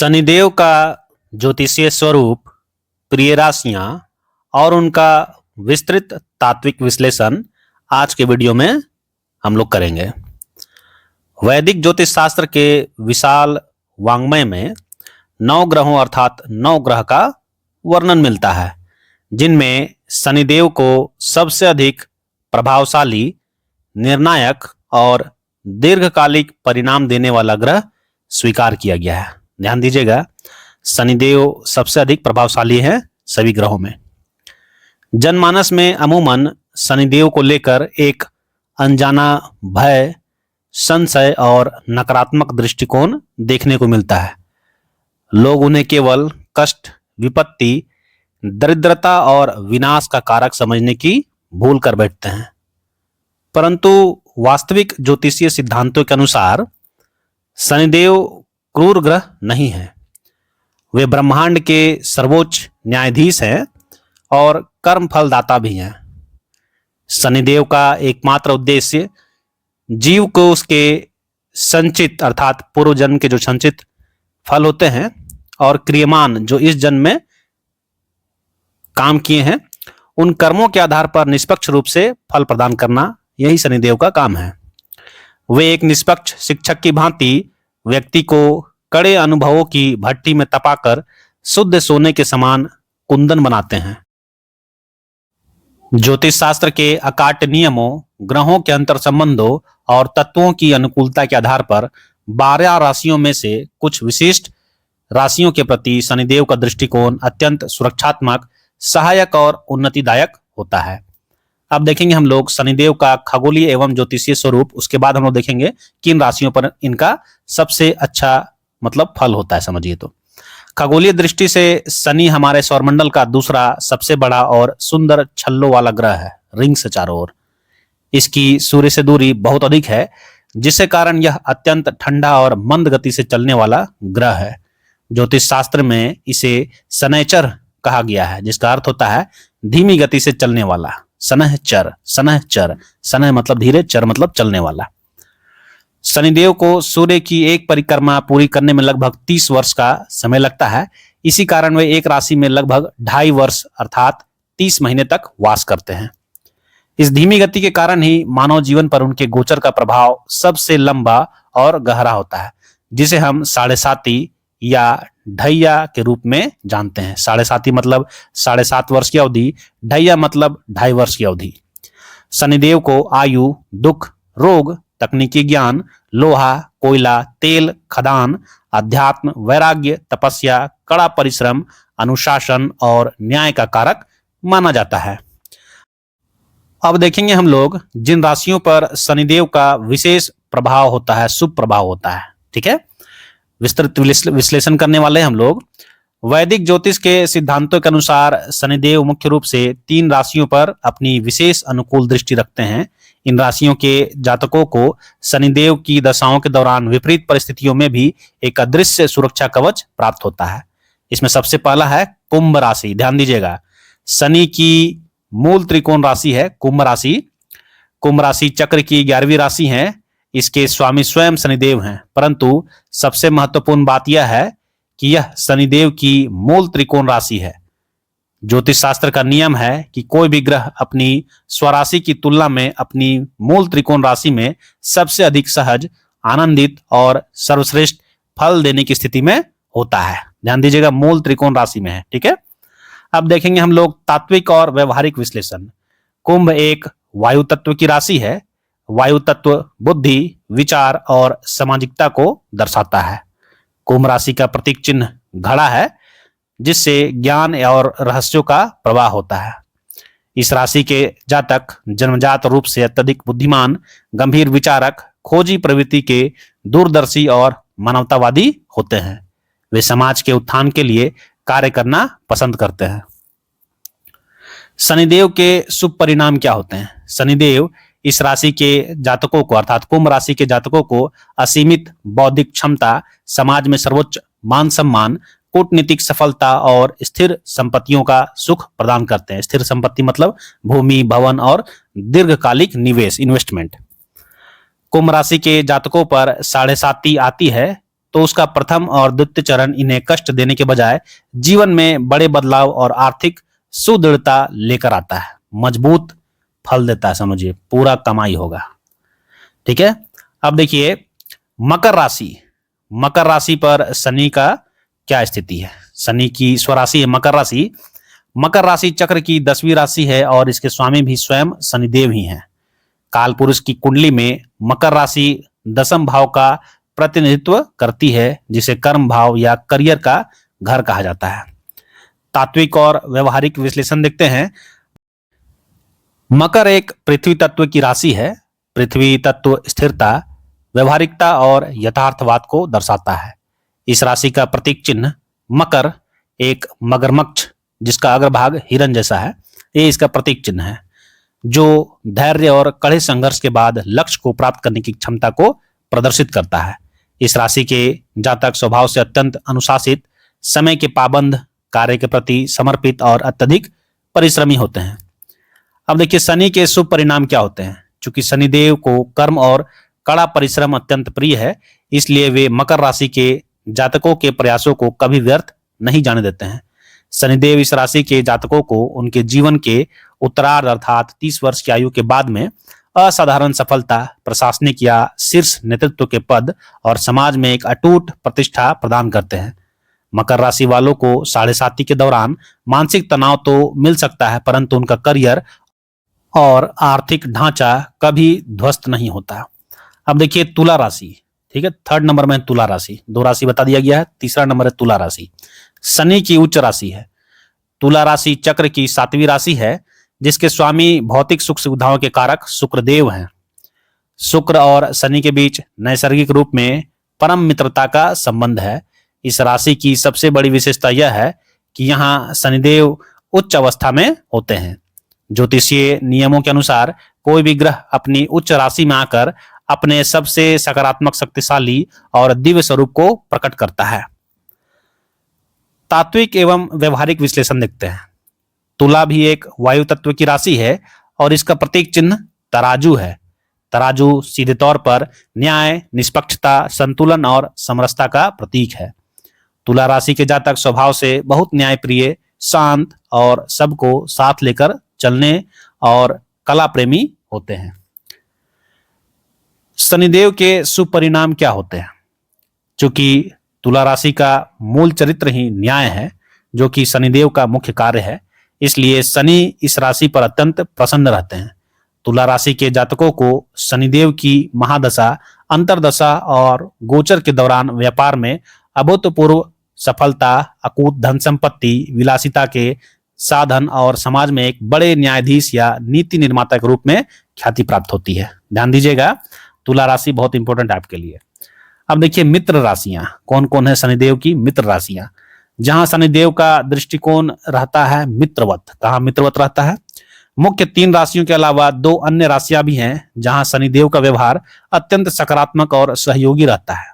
शनिदेव का ज्योतिषीय स्वरूप, प्रिय राशियां और उनका विस्तृत तात्विक विश्लेषण आज के वीडियो में हम लोग करेंगे। वैदिक ज्योतिष शास्त्र के विशाल वाङ्मय में 9 ग्रहों अर्थात 9 ग्रह का वर्णन मिलता है, जिनमें शनिदेव को सबसे अधिक प्रभावशाली, निर्णायक और दीर्घकालिक परिणाम देने वाला ग्रह स्वीकार किया गया है। ध्यान दीजिएगा, शनिदेव सबसे अधिक प्रभावशाली है सभी ग्रहों में। जनमानस में अमूमन शनिदेव को लेकर एक अनजाना भय, संशय और नकारात्मक दृष्टिकोण देखने को मिलता है। लोग उन्हें केवल कष्ट, विपत्ति, दरिद्रता और विनाश का कारक समझने की भूल कर बैठते हैं। परंतु वास्तविक ज्योतिषीय सिद्धांतों के अनुसार शनिदेव क्रूर ग्रह नहीं है। वे ब्रह्मांड के सर्वोच्च न्यायाधीश हैं और कर्म फलदाता भी हैं। शनिदेव का एकमात्र उद्देश्य जीव को उसके संचित अर्थात पूर्व जन्म के जो संचित फल होते हैं और क्रियमान जो इस जन्म में काम किए हैं, उन कर्मों के आधार पर निष्पक्ष रूप से फल प्रदान करना, यही शनिदेव का काम है। वे एक निष्पक्ष शिक्षक की भांति व्यक्ति को कड़े अनुभवों की भट्टी में तपाकर शुद्ध सोने के समान कुंदन बनाते हैं। ज्योतिष शास्त्र के अकाट्य नियमों, ग्रहों के अंतर संबंधों और तत्वों की अनुकूलता के आधार पर 12 राशियों में से कुछ विशिष्ट राशियों के प्रति शनिदेव का दृष्टिकोण अत्यंत सुरक्षात्मक, सहायक और उन्नतिदायक होता है। अब देखेंगे हम लोग शनिदेव का खगोलीय एवं ज्योतिषीय स्वरूप। उसके बाद हम लोग देखेंगे किन राशियों पर इनका सबसे अच्छा फल होता है। समझिए तो खगोलीय दृष्टि से शनि हमारे सौरमंडल का दूसरा सबसे बड़ा और सुंदर छल्लों वाला ग्रह है, रिंग से चारों ओर। इसकी सूर्य से दूरी बहुत अधिक है, जिसके कारण यह अत्यंत ठंडा और मंद गति से चलने वाला ग्रह है। ज्योतिष शास्त्र में इसे शनैचर कहा गया है, जिसका अर्थ होता है धीमी गति से चलने वाला। शनैचर, शनैचर, शनैः मतलब धीरे, चर मतलब चलने वाला। शनिदेव को सूर्य की एक परिक्रमा पूरी करने में लगभग 30 वर्ष का समय लगता है। इसी कारण वे एक राशि में लगभग 2.5 वर्ष अर्थात 30 महीने तक वास करते हैं। इस धीमी गति के कारण ही मानव जीवन पर उनके गोचर का प्रभाव सबसे लंबा और गहरा होता है, जिसे हम 7.5 या ढैया के रूप में जानते हैं। 7.5 मतलब 7.5 वर्ष की अवधि, ढैया मतलब 2.5 वर्ष की अवधि। शनिदेव को आयु, दुख, रोग, तकनीकी ज्ञान, लोहा, कोयला, तेल, खदान, अध्यात्म, वैराग्य, तपस्या, कड़ा परिश्रम, अनुशासन और न्याय का कारक माना जाता है। अब देखेंगे हम लोग जिन राशियों पर शनिदेव का विशेष प्रभाव होता है, शुभ प्रभाव होता है। ठीक है, विस्तृत विश्लेषण करने वाले हम लोग। वैदिक ज्योतिष के सिद्धांतों के अनुसार शनिदेव मुख्य रूप से 3 राशियों पर अपनी विशेष अनुकूल दृष्टि रखते हैं। इन राशियों के जातकों को शनिदेव की दशाओं के दौरान विपरीत परिस्थितियों में भी एक अदृश्य सुरक्षा कवच प्राप्त होता है। इसमें सबसे पहला है कुंभ राशि। ध्यान दीजिएगा, शनि की मूल त्रिकोण राशि है कुंभ राशि। कुंभ राशि चक्र की 11वीं राशि है। इसके स्वामी स्वयं शनिदेव हैं, परंतु सबसे महत्वपूर्ण बात यह है कि यह शनिदेव की मूल त्रिकोण राशि है। ज्योतिष शास्त्र का नियम है कि कोई भी ग्रह अपनी स्वराशि की तुलना में अपनी मूल त्रिकोण राशि में सबसे अधिक सहज, आनंदित और सर्वश्रेष्ठ फल देने की स्थिति में होता है। ध्यान दीजिएगा, मूल त्रिकोण राशि में है। ठीक है, अब देखेंगे हम लोग तात्विक और व्यवहारिक विश्लेषण। कुंभ एक वायु तत्व की राशि है। वायु तत्व बुद्धि, विचार और सामाजिकता को दर्शाता है। कुंभ राशि का प्रतीक चिन्ह घड़ा है, जिससे ज्ञान और रहस्यों का प्रवाह होता है। इस राशि के जातक जन्मजात रूप से अत्यधिक बुद्धिमान, गंभीर विचारक, खोजी प्रवृत्ति के दूरदर्शी और मानवतावादी होते हैं। वे समाज के उत्थान के लिए कार्य करना पसंद करते हैं। शनिदेव के शुभ परिणाम क्या होते हैं? शनिदेव इस राशि के जातकों को अर्थात कुंभ राशि के जातकों को असीमित बौद्धिक क्षमता, समाज में सर्वोच्च मान सम्मान, कूटनीतिक सफलता और स्थिर संपत्तियों का सुख प्रदान करते हैं। स्थिर संपत्ति मतलब भूमि, भवन और दीर्घकालिक निवेश, इन्वेस्टमेंट। कुंभ राशि के जातकों पर 7.5 आती है तो उसका प्रथम और द्वितीय चरण इन्हें कष्ट देने के बजाय जीवन में बड़े बदलाव और आर्थिक सुदृढ़ता लेकर आता है, मजबूत फल देता है, समझिए पूरा कमाई होगा। ठीक है, अब देखिए मकर राशि, मकर राशि पर शनि का क्या स्थिति है। शनि की स्वराशि है मकर राशि। मकर राशि चक्र की 10वीं राशि है और इसके स्वामी भी स्वयं शनिदेव ही हैं। काल पुरुष की कुंडली में मकर राशि 10म भाव का प्रतिनिधित्व करती है, जिसे कर्म भाव या करियर का घर कहा जाता है। तात्विक और व्यवहारिक विश्लेषण देखते हैं। मकर एक पृथ्वी तत्व की राशि है। पृथ्वी तत्व स्थिरता, व्यवहारिकता और यथार्थवाद को दर्शाता है। इस राशि का प्रतीक चिन्ह मकर एक मगरमच्छ जिसका अग्रभाग हिरन जैसा है, ये इसका प्रतीक चिन्ह है, जो धैर्य और कड़े संघर्ष के बाद लक्ष्य को प्राप्त करने की क्षमता को प्रदर्शित करता है। इस राशि के जातक स्वभाव से अत्यंत अनुशासित, समय के पाबंद, कार्य के प्रति समर्पित और अत्यधिक परिश्रमी होते हैं। अब देखिए शनि के शुभ परिणाम क्या होते हैं। चूंकि शनिदेव को कर्म और कड़ा परिश्रम अत्यंत प्रिय है, इसलिए वे मकर राशि के जातकों के प्रयासों को कभी व्यर्थ नहीं जाने देते हैं। शनिदेव इस राशि के जातकों को उनके जीवन के उत्तरार्ध अर्थात 30 वर्ष की आयु के बाद में असाधारण सफलता, प्रशासनिक या शीर्ष नेतृत्व के पद और समाज में एक अटूट प्रतिष्ठा प्रदान करते हैं। मकर राशि वालों को साढ़े साती के दौरान मानसिक तनाव तो मिल सकता है, परंतु उनका करियर और आर्थिक ढांचा कभी ध्वस्त नहीं होता। अब देखिए तुला राशि, ठीक है, 3rd नंबर में तुला राशि। 2 राशि बता दिया गया है, तीसरा नंबर है तुला राशि। शनि की उच्च राशि है। तुला राशि चक्र की 7वीं राशि है, जिसके स्वामी भौतिक सुख सुविधाओं के कारक शुक्रदेव हैं। शुक्र और शनि के बीच नैसर्गिक रूप में परम मित्रता का संबंध है। इस राशि की सबसे बड़ी विशेषता यह है कि यहाँ शनिदेव उच्च अवस्था में होते हैं। ज्योतिषीय नियमों के अनुसार कोई भी ग्रह अपनी उच्च राशि में आकर अपने सबसे सकारात्मक, शक्तिशाली और दिव्य स्वरूप को प्रकट करता है। तात्विक एवं व्यवहारिक विश्लेषण देखते हैं। तुला भी एक वायु तत्व की राशि है और इसका प्रतीक चिन्ह तराजू है। तराजू सीधे तौर पर न्याय, निष्पक्षता, संतुलन और समरसता का प्रतीक है। तुला राशि के जातक स्वभाव से बहुत न्यायप्रिय, शांत और सबको साथ लेकर चलने और कला प्रेमी होते हैं। शनिदेव के शुभ परिणाम क्या होते हैं। चूंकि तुला राशि का मूल चरित्र ही न्याय है, जो कि शनिदेव का मुख्य कार्य है, इसलिए शनि इस राशि पर अत्यंत प्रसन्न रहते हैं। तुला राशि के जातकों को शनिदेव की महादशा, अंतरदशा और गोचर के दौरान व्यापार में अभूतपूर्व सफलता, अकूत धन संपत्ति, विलासिता के साधन और समाज में एक बड़े न्यायाधीश या नीति निर्माता के रूप में ख्याति प्राप्त होती है। ध्यान दीजिएगा, तुला राशि बहुत इंपॉर्टेंट है आपके लिए। अब देखिए मित्र राशियां कौन कौन है। शनिदेव की मित्र राशियां, जहां शनिदेव का दृष्टिकोण रहता है मित्रवत। कहां मित्रवत रहता है। मुख्य 3 राशियों के अलावा 2 अन्य राशियां भी हैं जहां शनिदेव का व्यवहार अत्यंत सकारात्मक और सहयोगी रहता है,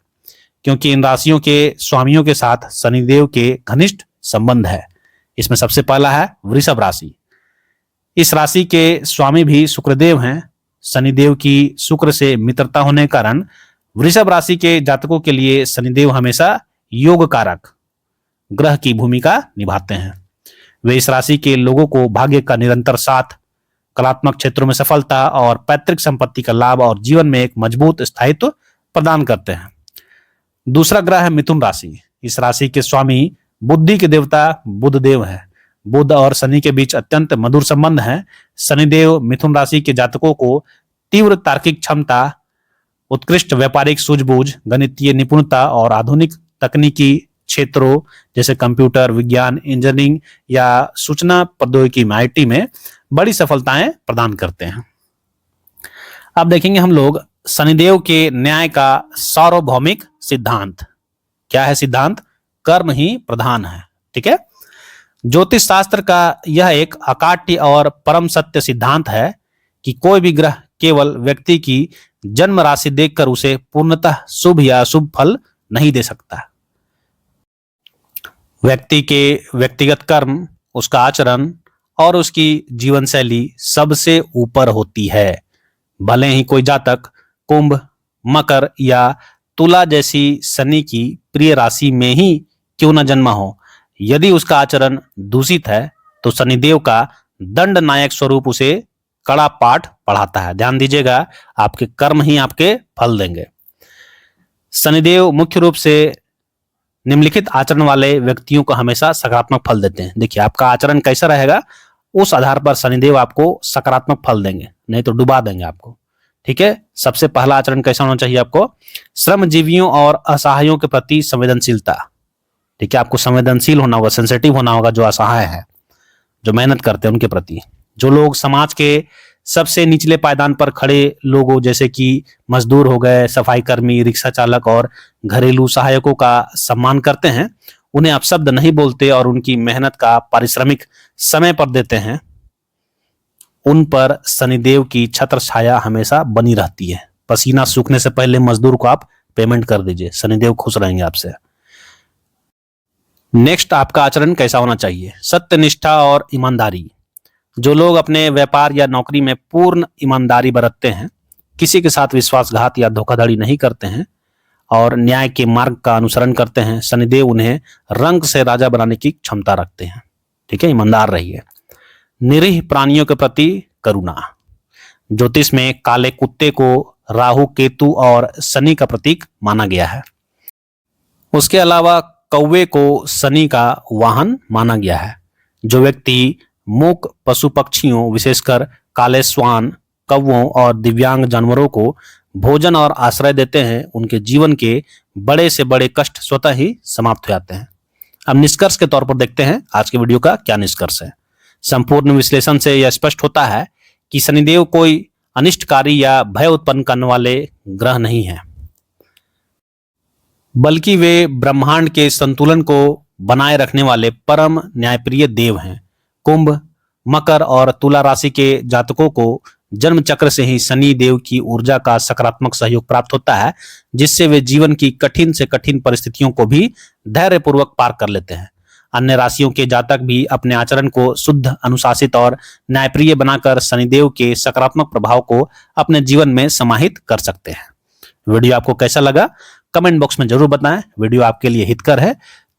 क्योंकि इन राशियों के स्वामियों के साथ शनिदेव के घनिष्ठ संबंध है। इसमें सबसे पहला है वृषभ राशि। इस राशि के स्वामी भी शुक्रदेव हैं। शनिदेव की शुक्र से मित्रता होने के कारण वृषभ राशि के जातकों के लिए शनिदेव हमेशा योग कारक ग्रह की भूमिका निभाते हैं। वे इस राशि के लोगों को भाग्य का निरंतर साथ, कलात्मक क्षेत्रों में सफलता और पैतृक संपत्ति का लाभ और जीवन में एक मजबूत स्थायित्व प्रदान करते हैं। दूसरा ग्रह है मिथुन राशि। इस राशि के स्वामी बुद्धि के देवता बुध देव हैं। बुध और शनि के बीच अत्यंत मधुर संबंध है। शनिदेव मिथुन राशि के जातकों को तीव्र तार्किक क्षमता, उत्कृष्ट व्यापारिक सूझबूझ, गणितीय निपुणता और आधुनिक तकनीकी क्षेत्रों जैसे कंप्यूटर विज्ञान, इंजीनियरिंग या सूचना प्रौद्योगिकी में IT में बड़ी सफलताएं प्रदान करते हैं। अब देखेंगे हम लोग शनिदेव के न्याय का सार्वभौमिक सिद्धांत। क्या है सिद्धांत? कर्म ही प्रधान है। ठीक है, ज्योतिष शास्त्र का यह एक अकाट्य और परम सत्य सिद्धांत है कि कोई भी ग्रह केवल व्यक्ति की जन्म राशि देखकर उसे पूर्णतः शुभ या अशुभ फल नहीं दे सकता। व्यक्ति के व्यक्तिगत कर्म, उसका आचरण और उसकी जीवन शैली सबसे ऊपर होती है। भले ही कोई जातक कुंभ, मकर या तुला जैसी शनि की प्रिय राशि में ही क्यों न जन्मा हो, यदि उसका आचरण दूषित है तो शनिदेव का दंड नायक स्वरूप उसे कड़ा पाठ पढ़ाता है। ध्यान दीजिएगा, आपके कर्म ही आपके फल देंगे। शनिदेव मुख्य रूप से निम्नलिखित आचरण वाले व्यक्तियों को हमेशा सकारात्मक फल देते हैं। देखिए, आपका आचरण कैसा रहेगा उस आधार पर शनिदेव आपको सकारात्मक फल देंगे, नहीं तो डुबा देंगे आपको। ठीक है, सबसे पहला आचरण कैसा होना चाहिए आपको? श्रमजीवियों और असहायों के प्रति संवेदनशीलता। ठीक है, आपको संवेदनशील होना होगा, सेंसिटिव होना होगा, जो असहाय है, जो मेहनत करते हैं उनके प्रति। जो लोग समाज के सबसे निचले पायदान पर खड़े लोगों जैसे कि मजदूर हो गए, सफाई कर्मी, रिक्शा चालक और घरेलू सहायकों का सम्मान करते हैं, उन्हें अपशब्द नहीं बोलते और उनकी मेहनत का पारिश्रमिक समय पर देते हैं, उन पर शनिदेव की छत्र छाया हमेशा बनी रहती है। पसीना सूखने से पहले मजदूर को आप पेमेंट कर दीजिए, शनिदेव खुश रहेंगे आपसे। नेक्स्ट, आपका आचरण कैसा होना चाहिए? सत्यनिष्ठा और ईमानदारी। जो लोग अपने व्यापार या नौकरी में पूर्ण ईमानदारी बरतते हैं, किसी के साथ विश्वासघात या धोखाधड़ी नहीं करते हैं और न्याय के मार्ग का अनुसरण करते हैं, शनिदेव उन्हें रंग से राजा बनाने की क्षमता रखते हैं। ठीक है, ईमानदार रहिए। निरीह प्राणियों के प्रति करुणा। ज्योतिष में काले कुत्ते को राहु, केतु और शनि का प्रतीक माना गया है। उसके अलावा कौवे को शनि का वाहन माना गया है। जो व्यक्ति मूक पशु पक्षियों, विशेषकर काले श्वान, कौवों और दिव्यांग जानवरों को भोजन और आश्रय देते हैं, उनके जीवन के बड़े से बड़े कष्ट स्वतः ही समाप्त हो जाते हैं। अब निष्कर्ष के तौर पर देखते हैं आज के वीडियो का क्या निष्कर्ष है। संपूर्ण विश्लेषण से यह स्पष्ट होता है कि शनिदेव कोई अनिष्टकारी या भय उत्पन्न करने वाले ग्रह नहीं है, बल्कि वे ब्रह्मांड के संतुलन को बनाए रखने वाले परम न्यायप्रिय देव हैं। कुंभ, मकर और तुला राशि के जातकों को जन्म चक्र से ही शनि देव की ऊर्जा का सकारात्मक सहयोग प्राप्त होता है, जिससे वे जीवन की कठिन से कठिन परिस्थितियों को भी धैर्यपूर्वक पार कर लेते हैं। अन्य राशियों के जातक भी अपने आचरण को शुद्ध, अनुशासित और न्यायप्रिय बनाकर शनिदेव के सकारात्मक प्रभाव को अपने जीवन में समाहित कर सकते हैं। वीडियो आपको कैसा लगा कमेंट बॉक्स में जरूर बताएं। वीडियो आपके लिए हितकर है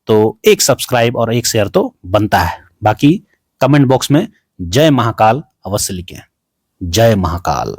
तो एक सब्सक्राइब और एक शेयर तो बनता है। बाकी कमेंट बॉक्स में जय महाकाल अवश्य लिखें। जय महाकाल।